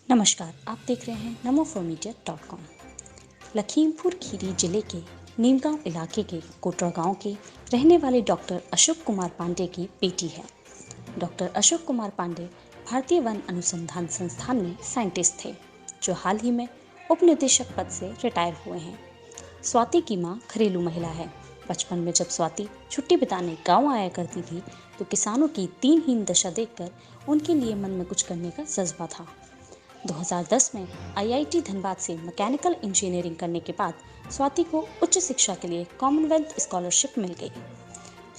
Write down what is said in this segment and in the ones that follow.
नमस्कार, आप देख रहे हैं namo4media.com। लखीमपुर खीरी जिले के नीमगांव इलाके के कोटरा गांव के रहने वाले डॉक्टर अशोक कुमार पांडे की बेटी है। डॉक्टर अशोक कुमार पांडे भारतीय वन अनुसंधान संस्थान में साइंटिस्ट थे, जो हाल ही में उप निदेशक पद से रिटायर हुए हैं। स्वाति की मां घरेलू महिला है। बचपन में जब स्वाति छुट्टी बिताने गांव आया करती थी, तो किसानों की दीनहीन दशा देखकर उनके लिए मन में कुछ करने का जज्बा था। 2010 में आईआईटी धनबाद से मैकेनिकल इंजीनियरिंग करने के बाद स्वाति को उच्च शिक्षा के लिए कॉमनवेल्थ स्कॉलरशिप मिल गई।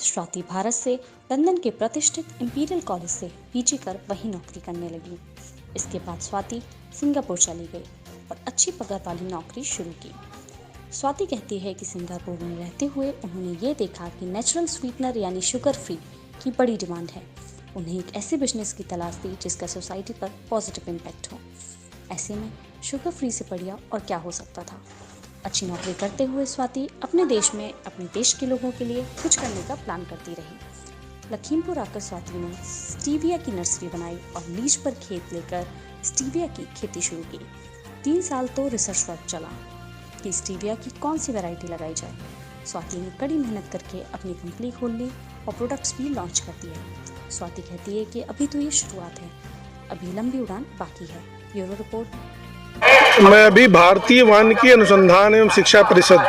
स्वाति भारत से लंदन के प्रतिष्ठित इंपीरियल कॉलेज से पीजी कर वहीं नौकरी करने लगी। इसके बाद स्वाति सिंगापुर चली गई और अच्छी पगार वाली नौकरी शुरू की। स्वाति कहती है कि सिंगापुर में रहते हुए उन्होंने ये देखा कि नेचुरल स्वीटनर यानी शुगर फ्री की बड़ी डिमांड है। उन्हें एक ऐसे बिजनेस की तलाश थी जिसका सोसाइटी पर पॉजिटिव इम्पैक्ट हो। ऐसे में शुगर फ्री से बढ़िया और क्या हो सकता था। अच्छी नौकरी करते हुए स्वाति अपने देश में अपने देश के लोगों के लिए कुछ करने का प्लान करती रही। लखीमपुर आकर स्वाति ने स्टीविया की नर्सरी बनाई और लीज पर खेत लेकर स्टीविया की खेती शुरू की। 3 साल तो रिसर्च वर्क चला कि स्टीविया की कौन सी वैरायटी लगाई जाए। स्वाति ने कड़ी मेहनत करके अपनी कंपनी खोल ली और प्रोडक्ट्स भी लॉन्च कर दिए। स्वाति कहती है कि अभी तो ये शुरुआत है, अभी लंबी उड़ान बाकी है। Bureau report. मैं अभी भारतीय वानिकी अनुसंधान एवं शिक्षा परिषद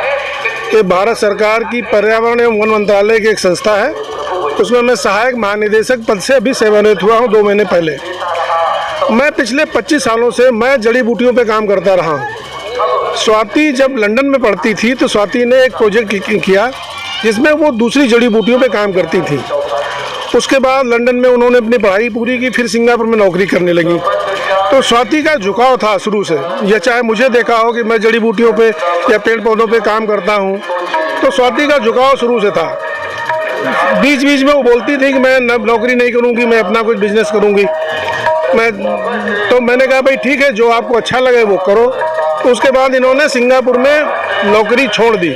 ये भारत सरकार की पर्यावरण एवं वन मंत्रालय की एक संस्था है, उसमें मैं सहायक महानिदेशक पद से अभी सेवानिवृत्त हुआ हूँ 2 महीने पहले। मैं पिछले 25 सालों से मैं जड़ी बूटियों पे काम करता रहा हूँ। स्वाति जब लंदन में पढ़ती थी तो स्वाति ने एक प्रोजेक्ट किया जिसमें वो दूसरी जड़ी बूटियों पे काम करती थी। उसके बाद लंदन में उन्होंने अपनी पढ़ाई पूरी की, फिर सिंगापुर में नौकरी करने लगी। तो स्वाति का झुकाव था शुरू से, यह चाहे मुझे देखा हो कि मैं जड़ी बूटियों पे या पेड़ पौधों पे काम करता हूँ, तो स्वाति का झुकाव शुरू से था। बीच बीच में वो बोलती थी कि मैं नौकरी नहीं करूँगी, मैं अपना कुछ बिजनेस करूँगी। मैंने कहा भाई ठीक है, जो आपको अच्छा लगे वो करो। तो उसके बाद इन्होंने सिंगापुर में नौकरी छोड़ दी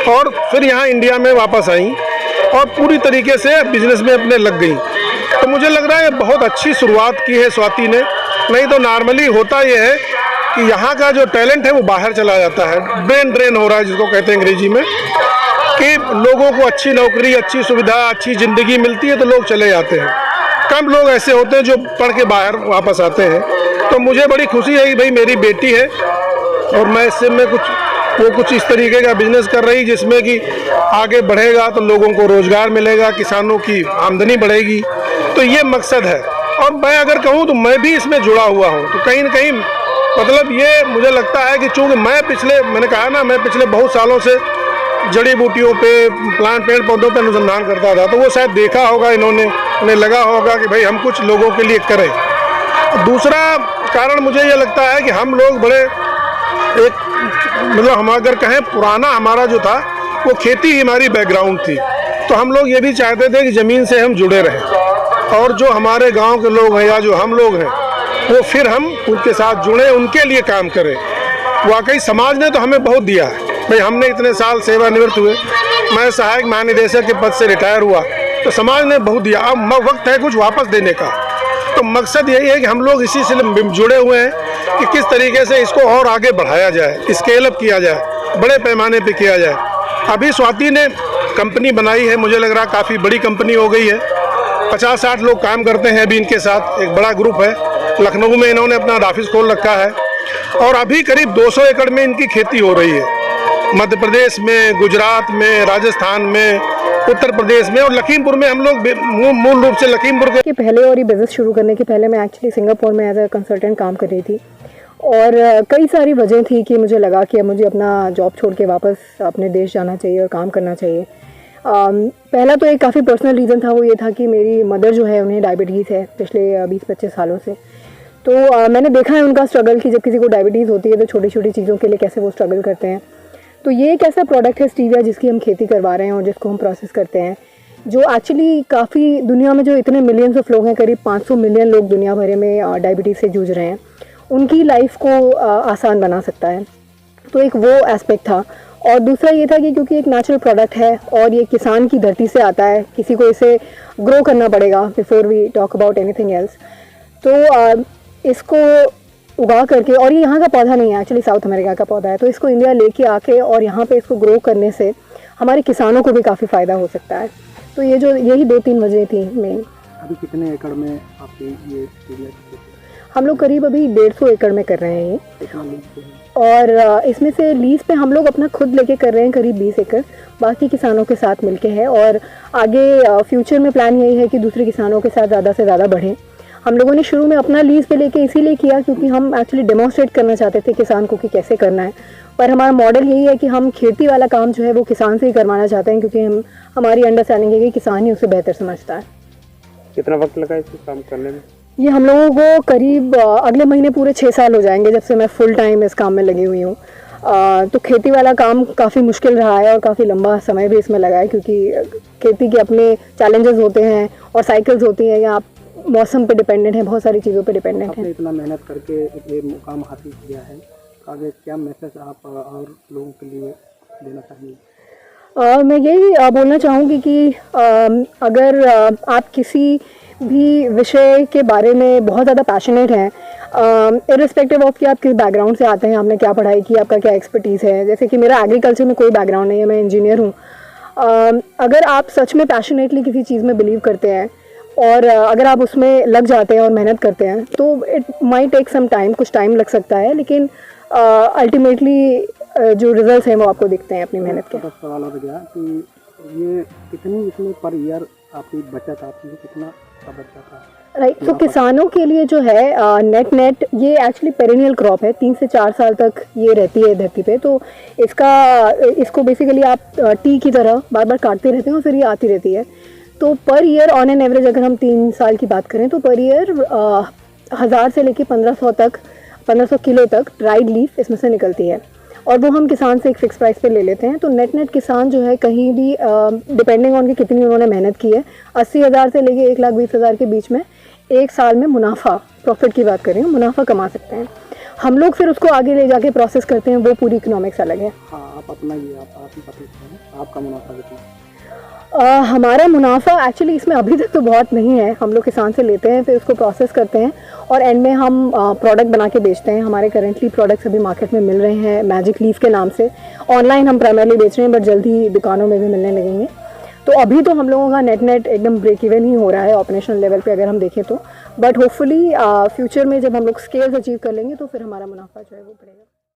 और फिर यहाँ इंडिया में वापस आई और पूरी तरीके से बिजनेस में अपने लग गई। तो मुझे लग रहा है बहुत अच्छी शुरुआत की है स्वाति ने। नहीं तो नॉर्मली होता ये है कि यहाँ का जो टैलेंट है वो बाहर चला जाता है, ब्रेन ड्रेन हो रहा है जिसको कहते हैं अंग्रेजी में, कि लोगों को अच्छी नौकरी, अच्छी सुविधा, अच्छी ज़िंदगी मिलती है तो लोग चले जाते हैं। कम लोग ऐसे होते हैं जो पढ़ के बाहर वापस आते हैं। तो मुझे बड़ी खुशी है कि भाई मेरी बेटी है और मैं इससे कुछ इस तरीके का बिजनेस कर रही जिसमें कि आगे बढ़ेगा तो लोगों को रोजगार मिलेगा, किसानों की आमदनी बढ़ेगी। तो ये मकसद है। और मैं अगर कहूँ तो मैं भी इसमें जुड़ा हुआ हूँ। तो कहीं न कहीं मतलब ये मुझे लगता है कि चूँकि मैंने कहा ना, मैं पिछले बहुत सालों से जड़ी बूटियों पे, पेड़ पौधों पे अनुसंधान करता था, तो वो शायद देखा होगा इन्होंने, उन्हें लगा होगा कि भाई हम कुछ लोगों के लिए करें। दूसरा कारण मुझे ये लगता है कि हम लोग बड़े हम अगर कहें पुराना हमारा जो था वो खेती ही हमारी बैकग्राउंड थी। तो हम लोग ये भी चाहते थे कि ज़मीन से हम जुड़े रहें और जो हमारे गांव के लोग हैं या जो हम लोग हैं वो फिर हम उनके साथ जुड़े, उनके लिए काम करें। वाकई समाज ने तो हमें बहुत दिया है भाई। हमने इतने साल सेवानिवृत्त हुए, मैं सहायक महानिदेशक के पद से रिटायर हुआ, तो समाज ने बहुत दिया। अब वक्त है कुछ वापस देने का। तो मकसद यही है कि हम लोग इसी से जुड़े हुए हैं कि किस तरीके से इसको और आगे बढ़ाया जाए, स्केल अप किया जाए, बड़े पैमाने पे किया जाए। अभी स्वाति ने कंपनी बनाई है, मुझे लग रहा काफ़ी बड़ी कंपनी हो गई है। 50-60 लोग काम करते हैं अभी इनके साथ, एक बड़ा ग्रुप है। लखनऊ में इन्होंने अपना ऑफिस खोल रखा है और अभी करीब 200 एकड़ में इनकी खेती हो रही है। मध्य प्रदेश में, गुजरात में, राजस्थान में, उत्तर प्रदेश में और लखीमपुर में। हम लोग मूल रूप से लखीमपुर के पहले और ये बिज़नेस शुरू करने के पहले मैं एक्चुअली सिंगापुर में एज अ कंसल्टेंट काम कर रही थी और कई सारी वजह थी कि मुझे लगा कि अब मुझे अपना जॉब छोड़ के वापस अपने देश जाना चाहिए और काम करना चाहिए। पहला तो एक काफ़ी पर्सनल रीज़न था, वो ये था कि मेरी मदर जो है उन्हें डायबिटीज़ है पिछले 20-25 सालों से। तो मैंने देखा है उनका स्ट्रगल कि जब किसी को डायबिटीज़ होती है तो छोटी छोटी चीज़ों के लिए कैसे वो स्ट्रगल करते हैं। तो ये एक ऐसा प्रोडक्ट है स्टीविया जिसकी हम खेती करवा रहे हैं और जिसको हम प्रोसेस करते हैं, जो एक्चुअली काफ़ी दुनिया में जो इतने मिलियंस ऑफ लोग हैं, करीब 500 मिलियन लोग दुनिया भर में डायबिटीज़ से जूझ रहे हैं, उनकी लाइफ को आसान बना सकता है। तो एक वो एस्पेक्ट था। और दूसरा ये था कि क्योंकि एक नेचुरल प्रोडक्ट है और ये किसान की धरती से आता है, किसी को इसे ग्रो करना पड़ेगा before we talk about anything else. तो इसको उगा करके, और ये यहाँ का पौधा नहीं है, एक्चुअली साउथ अमेरिका का पौधा है, तो इसको इंडिया लेके आके और यहाँ पे इसको ग्रो करने से हमारे किसानों को भी काफ़ी फ़ायदा हो सकता है। तो यही 2-3 वजह थी मेन। अभी कितने एकड़ में आपकी ये एरिया? हम लोग करीब अभी 150 एकड़ में कर रहे हैं ये, कितना लीज पे है? और इसमें से लीज पे हम लोग अपना खुद लेके कर रहे हैं करीब 20 एकड़, बाकी किसानों के साथ मिलके है। और आगे फ्यूचर में प्लान यही है कि दूसरे किसानों के साथ ज़्यादा से ज़्यादा बढ़ें। हम लोगों ने शुरू में अपना लीज पे लेके इसीलिए किया क्योंकि हम एक्चुअली डेमोन्स्ट्रेट करना चाहते थे किसान को कि कैसे करना है, पर हमारा मॉडल यही है कि हम खेती वाला काम जो है वो किसान से ही करवाना चाहते हैं, क्योंकि हमारी अंडरस्टैंडिंग है कि किसान ही उसे बेहतर समझता है। कितना वक्त लगा इस काम करने में? ये हम लोगों को करीब अगले महीने पूरे 6 साल हो जाएंगे जब से मैं फुल टाइम इस काम में लगी हुई हूँ। तो खेती वाला काम काफ़ी मुश्किल रहा है और काफ़ी लंबा समय भी इसमें लगा है, क्योंकि खेती के अपने चैलेंजेस होते हैं और साइकिल्स होती हैं, या आप मौसम पे डिपेंडेंट है, बहुत सारी चीज़ों पे डिपेंडेंट है। आपने इतना मेहनत करके ये मुकाम हासिल किया है, आगे क्या मैसेज आप और लोगों के लिए देना चाहिए? मैं यही बोलना चाहूँगी कि अगर आप किसी भी विषय के बारे में बहुत ज़्यादा पैशनेट हैं, इर्रिस्पेक्टिव ऑफ कि आप किस बैकग्राउंड से आते हैं, आपने क्या पढ़ाई की, आपका क्या एक्सपर्टीज़ है, जैसे कि मेरा एग्रीकल्चर में कोई बैकग्राउंड नहीं है, मैं इंजीनियर हूँ। अगर आप सच में पैशनेटली किसी चीज़ में बिलीव करते हैं और अगर आप उसमें लग जाते हैं और मेहनत करते हैं, तो it might take some time, कुछ टाइम लग सकता है, लेकिन अल्टीमेटली जो रिजल्ट्स हैं वो आपको दिखते हैं अपनी मेहनत के। सवाल हो गया कि ये कितनी इसमें पर ईयर आपकी बचत आती है, कितना का बचत आता है? राइट, तो किसानों के लिए जो है नेट ये एक्चुअली पेरेनियल क्रॉप है, 3 से 4 साल तक ये रहती है धरती पे। तो इसको बेसिकली आप टी की तरह बार बार काटते रहते हैं और फिर ये आती रहती है। तो per year on an average अगर हम 3 साल की बात करें तो पर ईयर 1000 से लेके 1500 किलो तक ड्राइड लीफ इसमें से निकलती है, और वो हम किसान से एक फिक्स प्राइस पे ले लेते हैं। तो नेट किसान जो है कहीं भी डिपेंडिंग ऑन कि कितनी उन्होंने मेहनत की है, 80,000 से लेके 1,20,000 के बीच में एक साल में मुनाफा, प्रॉफिट की बात करें, मुनाफा कमा सकते हैं। हम लोग फिर उसको आगे ले जाके प्रोसेस करते हैं, वो पूरी इकोनॉमिक्स अलग है। हाँ, आप अपना ये आप ही बता सकते हैं आपका मुनाफा कितना? हमारा मुनाफा एक्चुअली इसमें अभी तक तो बहुत नहीं है। हम लोग किसान से लेते हैं, फिर उसको प्रोसेस करते हैं और एंड में हम प्रोडक्ट बना के बेचते हैं। हमारे करेंटली प्रोडक्ट्स अभी मार्केट में मिल रहे हैं मैजिक लीफ के नाम से। ऑनलाइन हम प्राइमरली बेच रहे हैं, बट जल्द ही दुकानों में भी मिलने लगेंगे। तो अभी तो हम लोगों का नेट एकदम ब्रेक इवन ही हो रहा है ऑपरेशनल लेवल पे अगर हम देखें तो, बट होपफुली फ्यूचर में जब हम लोग स्केल्स अचीव कर लेंगे तो फिर हमारा मुनाफा जो है वो बढ़ेगा।